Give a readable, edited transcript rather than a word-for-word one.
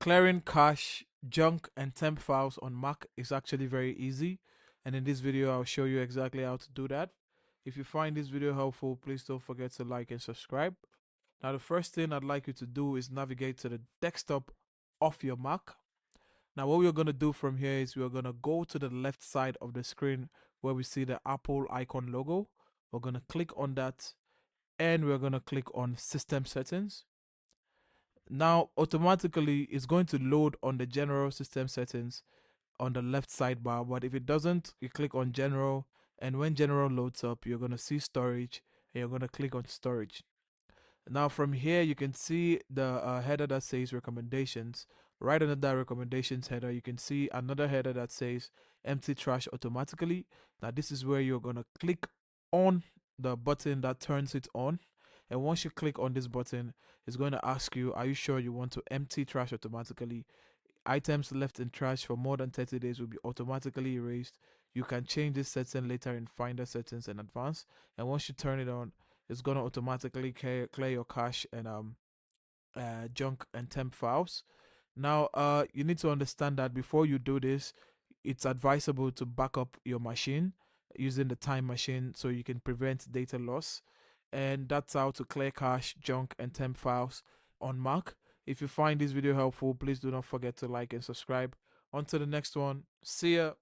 Clearing cache, junk, and temp files on Mac is actually very easy, and in this video I'll show you exactly how to do that. If you find this video helpful, please don't forget to like and subscribe. Now the first thing I'd like you to do is navigate to the desktop of your Mac. Now what we're going to do from here is we're going to go to the left side of the screen where we see the Apple icon logo. We're going to click on that and we're going to click on System Settings. Now automatically it's going to load on the general system settings on the left sidebar, but if it doesn't, you click on general, and when general loads up you're going to see storage and you're going to click on storage. Now from here you can see the header that says recommendations. Right under that recommendations header you can see another header that says empty trash automatically. Now this is where you're going to click on the button that turns it on, and once you click on this button it's going to ask you, are you sure you want to empty trash automatically? Items left in trash for more than 30 days will be automatically erased. You can change this setting later in Finder settings in advance, and once you turn it on it's going to automatically clear your cache and junk and temp files. Now you need to understand that before you do this, it's advisable to back up your machine using the time machine so you can prevent data loss. And that's how to clear cache, junk, and temp files on Mac. If you find this video helpful, please do not forget to like and subscribe. On to the next one. See ya.